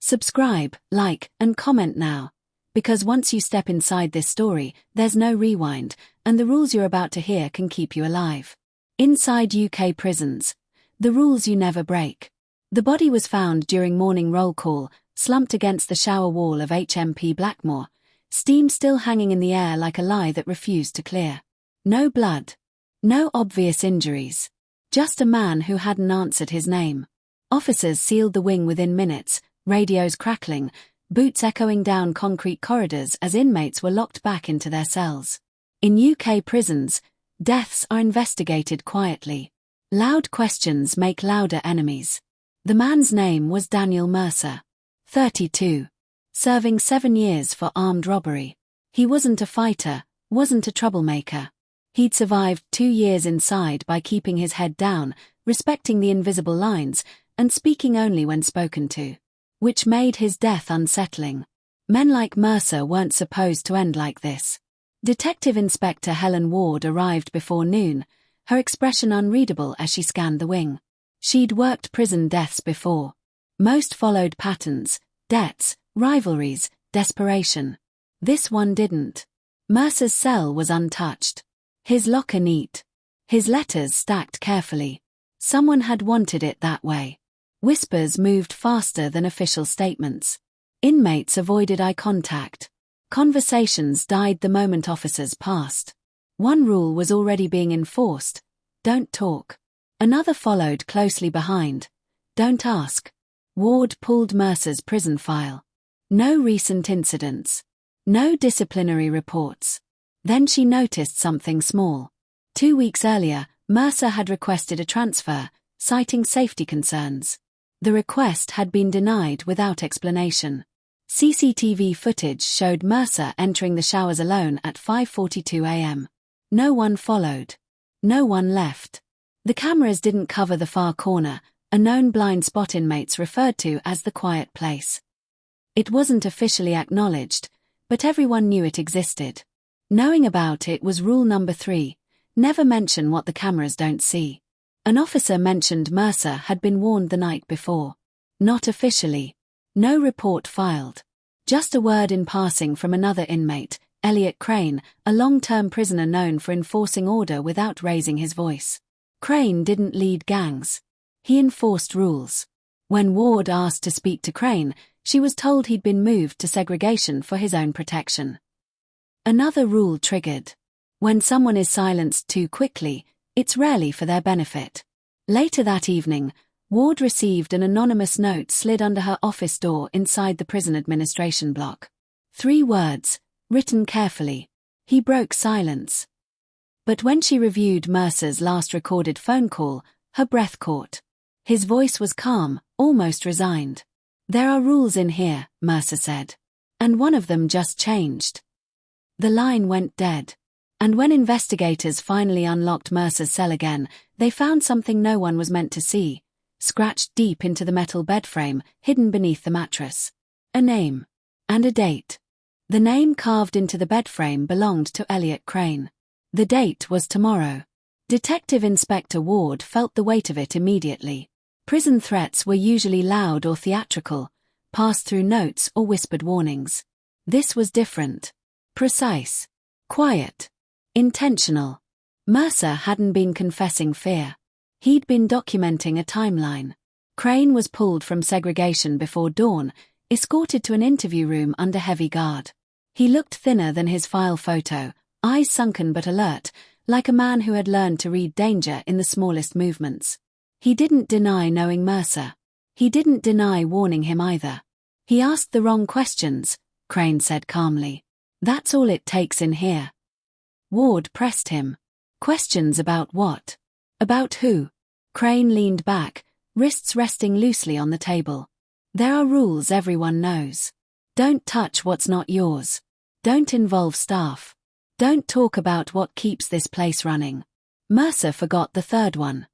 Subscribe, like, and comment now. Because once you step inside this story, there's no rewind, and the rules you're about to hear can keep you alive. Inside UK prisons. The rules you never break. The body was found during morning roll call, slumped against the shower wall of HMP Blackmore, steam still hanging in the air like a lie that refused to clear. No blood. No obvious injuries. Just a man who hadn't answered his name. Officers sealed the wing within minutes, radios crackling, boots echoing down concrete corridors as inmates were locked back into their cells. In UK prisons, deaths are investigated quietly. Loud questions make louder enemies. The man's name was Daniel Mercer, 32. Serving 7 years for armed robbery. He wasn't a fighter, wasn't a troublemaker. He'd survived 2 years inside by keeping his head down, respecting the invisible lines, and speaking only when spoken to. Which made his death unsettling. Men like Mercer weren't supposed to end like this. Detective Inspector Helen Ward arrived before noon, her expression unreadable as she scanned the wing. She'd worked prison deaths before. Most followed patterns, debts, rivalries, desperation. This one didn't. Mercer's cell was untouched. His locker neat. His letters stacked carefully. Someone had wanted it that way. Whispers moved faster than official statements. Inmates avoided eye contact. Conversations died the moment officers passed. One rule was already being enforced: don't talk. Another followed closely behind: don't ask. Ward pulled Mercer's prison file. No recent incidents. No disciplinary reports. Then she noticed something small. 2 weeks earlier, Mercer had requested a transfer, citing safety concerns. The request had been denied without explanation. CCTV footage showed Mercer entering the showers alone at 5:42 a.m. No one followed. No one left. The cameras didn't cover the far corner, a known blind spot inmates referred to as the quiet place. It wasn't officially acknowledged, but everyone knew it existed. Knowing about it was rule number 3, never mention what the cameras don't see. An officer mentioned Mercer had been warned the night before. Not officially. No report filed. Just a word in passing from another inmate, Elliot Crane, a long-term prisoner known for enforcing order without raising his voice. Crane didn't lead gangs. He enforced rules. When Ward asked to speak to Crane, she was told he'd been moved to segregation for his own protection. Another rule triggered. When someone is silenced too quickly, it's rarely for their benefit. Later that evening, Ward received an anonymous note slid under her office door inside the prison administration block. 3 words, written carefully. He broke silence. But when she reviewed Mercer's last recorded phone call, her breath caught. His voice was calm, almost resigned. "There are rules in here," Mercer said. And one of them just changed. The line went dead. And when investigators finally unlocked Mercer's cell again, they found something no one was meant to see, scratched deep into the metal bedframe, hidden beneath the mattress. A name. And a date. The name carved into the bedframe belonged to Elliot Crane. The date was tomorrow. Detective Inspector Ward felt the weight of it immediately. Prison threats were usually loud or theatrical, passed through notes or whispered warnings. This was different. Precise. Quiet. Intentional. Mercer hadn't been confessing fear. He'd been documenting a timeline. Crane was pulled from segregation before dawn, escorted to an interview room under heavy guard. He looked thinner than his file photo, eyes sunken but alert, like a man who had learned to read danger in the smallest movements. He didn't deny knowing Mercer. He didn't deny warning him either. He asked the wrong questions, Crane said calmly. That's all it takes in here. Ward pressed him. Questions about what? About who? Crane leaned back, wrists resting loosely on the table. There are rules everyone knows. Don't touch what's not yours. Don't involve staff. Don't talk about what keeps this place running. Mercer forgot the third one.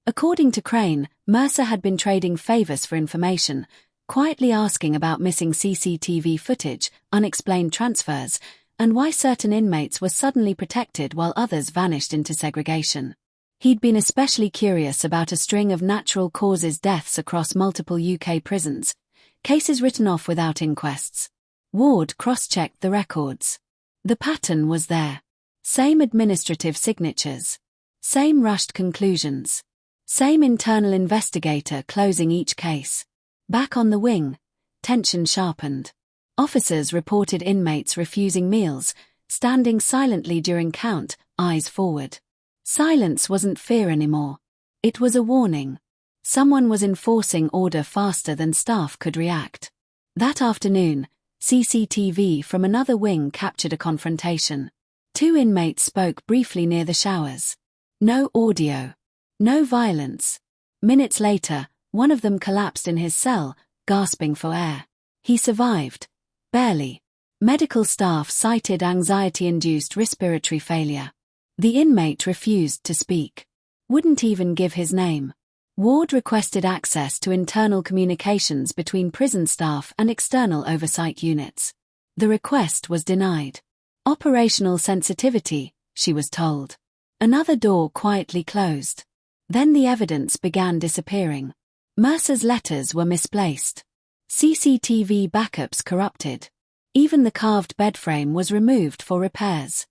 According to Crane, Mercer had been trading favors for information, quietly asking about missing CCTV footage, unexplained transfers, and why certain inmates were suddenly protected while others vanished into segregation. He'd been especially curious about a string of natural causes deaths across multiple UK prisons, Cases written off without inquests. Ward cross-checked the records. The pattern was there. Same administrative signatures. Same rushed conclusions. Same internal investigator closing each case. Back on the wing, tension sharpened. Officers reported inmates refusing meals, standing silently during count, eyes forward. Silence wasn't fear anymore. It was a warning. Someone was enforcing order faster than staff could react. That afternoon, CCTV from another wing captured a confrontation. 2 inmates spoke briefly near the showers. No audio. No violence. Minutes later, one of them collapsed in his cell, gasping for air. He survived. Barely. Medical staff cited anxiety-induced respiratory failure. The inmate refused to speak. Wouldn't even give his name. Ward requested access to internal communications between prison staff and external oversight units. The request was denied. Operational sensitivity, she was told. Another door quietly closed. Then the evidence began disappearing. Mercer's letters were misplaced. CCTV backups corrupted. Even the carved bedframe was removed for repairs.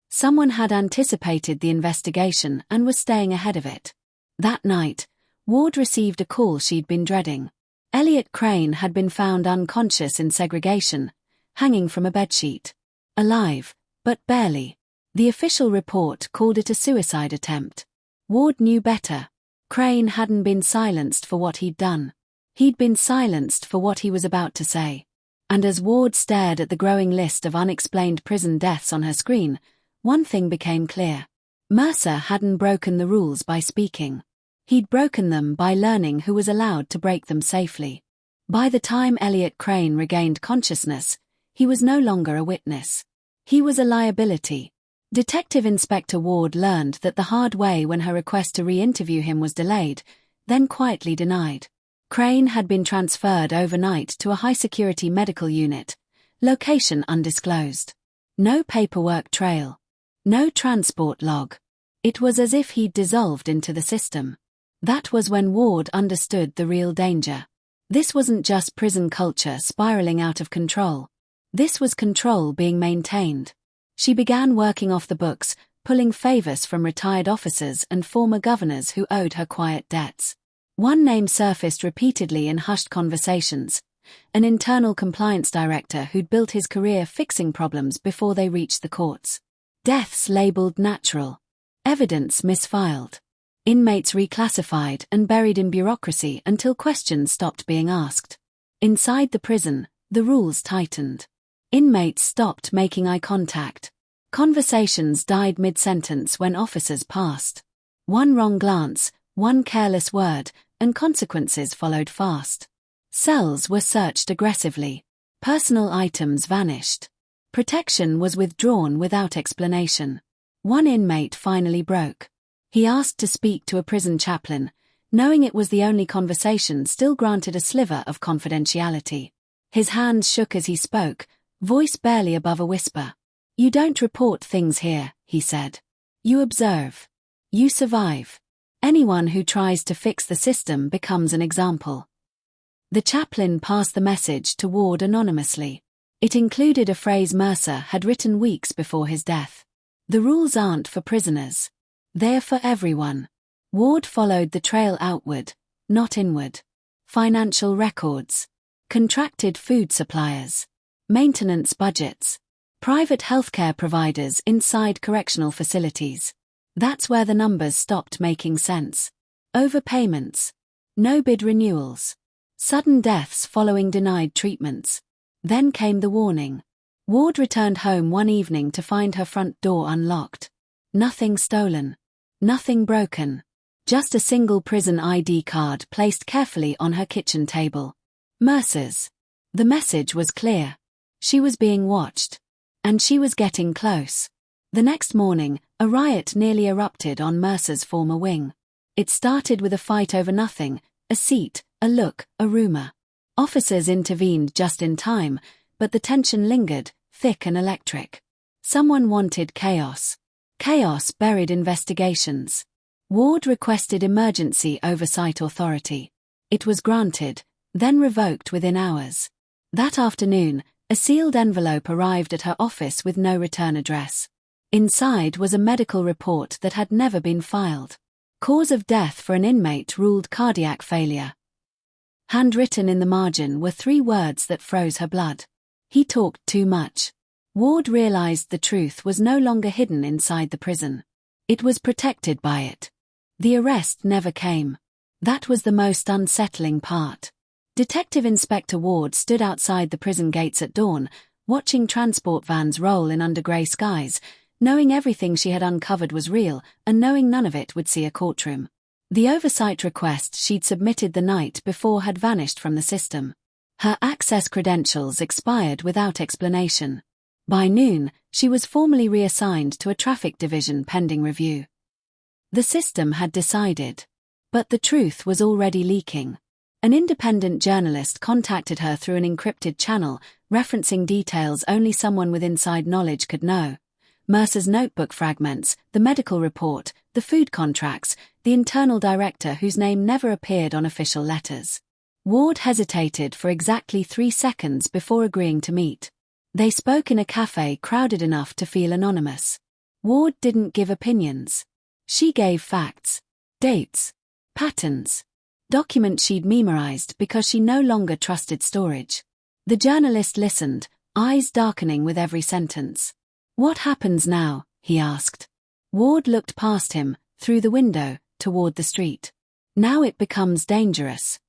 Someone had anticipated the investigation and was staying ahead of it. That night, Ward received a call she'd been dreading. Elliot Crane had been found unconscious in segregation, hanging from a bedsheet. Alive, but barely. The official report called it a suicide attempt. Ward knew better. Crane hadn't been silenced for what he'd done. He'd been silenced for what he was about to say. And as Ward stared at the growing list of unexplained prison deaths on her screen, one thing became clear. Mercer hadn't broken the rules by speaking. He'd broken them by learning who was allowed to break them safely. By the time Elliot Crane regained consciousness, he was no longer a witness. He was a liability. Detective Inspector Ward learned that the hard way when her request to re-interview him was delayed, then quietly denied. Crane had been transferred overnight to a high-security medical unit, location undisclosed. No paperwork trail. No transport log. It was as if he'd dissolved into the system. That was when Ward understood the real danger. This wasn't just prison culture spiraling out of control. This was control being maintained. She began working off the books, pulling favors from retired officers and former governors who owed her quiet debts. One name surfaced repeatedly in hushed conversations, an internal compliance director who'd built his career fixing problems before they reached the courts. Deaths labeled natural. Evidence misfiled. Inmates reclassified and buried in bureaucracy until questions stopped being asked. Inside the prison, the rules tightened. Inmates stopped making eye contact. Conversations died mid-sentence when officers passed. One wrong glance, one careless word, and consequences followed fast. Cells were searched aggressively. Personal items vanished. Protection was withdrawn without explanation. One inmate finally broke. He asked to speak to a prison chaplain, knowing it was the only conversation still granted a sliver of confidentiality. His hands shook as he spoke, voice barely above a whisper. "You don't report things here," he said. "You observe. You survive. Anyone who tries to fix the system becomes an example." The chaplain passed the message to Ward anonymously. It included a phrase Mercer had written weeks before his death. "The rules aren't for prisoners. They're for everyone." Ward followed the trail outward, not inward. Financial records. Contracted food suppliers. Maintenance budgets. Private healthcare providers inside correctional facilities. That's where the numbers stopped making sense. Overpayments. No-bid renewals. Sudden deaths following denied treatments. Then came the warning. Ward returned home one evening to find her front door unlocked. Nothing stolen. Nothing broken. Just a single prison ID card placed carefully on her kitchen table. Mercer's. The message was clear. She was being watched. And she was getting close. The next morning, a riot nearly erupted on Mercer's former wing. It started with a fight over nothing, a seat, a look, a rumor. Officers intervened just in time, but the tension lingered, thick and electric. Someone wanted chaos. Chaos buried investigations. Ward requested emergency oversight authority. It was granted, then revoked within hours. That afternoon, a sealed envelope arrived at her office with no return address. Inside was a medical report that had never been filed. Cause of death for an inmate ruled cardiac failure. Handwritten in the margin were 3 words that froze her blood. He talked too much. Ward realized the truth was no longer hidden inside the prison. It was protected by it. The arrest never came. That was the most unsettling part. Detective Inspector Ward stood outside the prison gates at dawn, watching transport vans roll in under grey skies, knowing everything she had uncovered was real and knowing none of it would see a courtroom. The oversight request she'd submitted the night before had vanished from the system. Her access credentials expired without explanation. By noon, she was formally reassigned to a traffic division pending review. The system had decided. But the truth was already leaking. An independent journalist contacted her through an encrypted channel, referencing details only someone with inside knowledge could know. Mercer's notebook fragments, the medical report, the food contracts, the internal director whose name never appeared on official letters. Ward hesitated for exactly 3 seconds before agreeing to meet. They spoke in a cafe crowded enough to feel anonymous. Ward didn't give opinions. She gave facts, dates, patterns, documents she'd memorized because she no longer trusted storage. The journalist listened, eyes darkening with every sentence. "What happens now?" he asked. Ward looked past him, through the window, toward the street. "Now it becomes dangerous."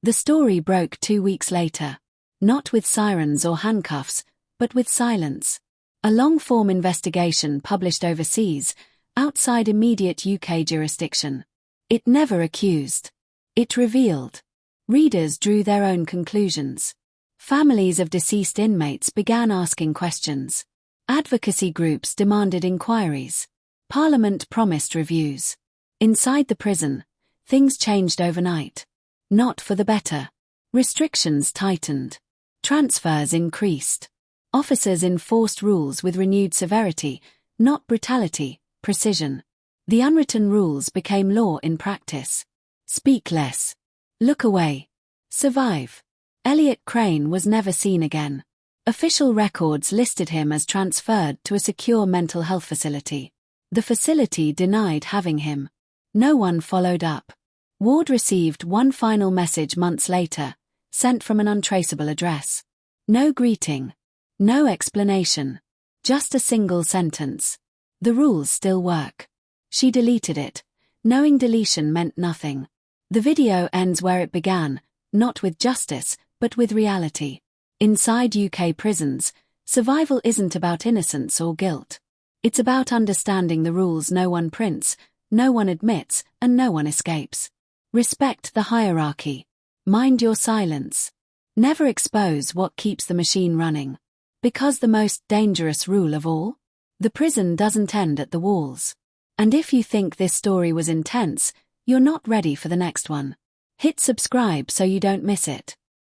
The story broke 2 weeks later. Not with sirens or handcuffs, but with silence. A long-form investigation published overseas, outside immediate UK jurisdiction. It never accused. It revealed. Readers drew their own conclusions. Families of deceased inmates began asking questions. Advocacy groups demanded inquiries. Parliament promised reviews. Inside the prison, things changed overnight. Not for the better. Restrictions tightened. Transfers increased. Officers enforced rules with renewed severity, not brutality, precision. The unwritten rules became law in practice. Speak less. Look away. Survive. Elliot Crane was never seen again. Official records listed him as transferred to a secure mental health facility. The facility denied having him. No one followed up. Ward received one final message months later, sent from an untraceable address. No greeting. No explanation. Just a single sentence. The rules still work. She deleted it, knowing deletion meant nothing. The video ends where it began, not with justice, but with reality. Inside UK prisons, survival isn't about innocence or guilt. It's about understanding the rules no one prints, no one admits, and no one escapes. Respect the hierarchy. Mind your silence. Never expose what keeps the machine running. Because the most dangerous rule of all? The prison doesn't end at the walls. And if you think this story was intense, you're not ready for the next one. Hit subscribe so you don't miss it.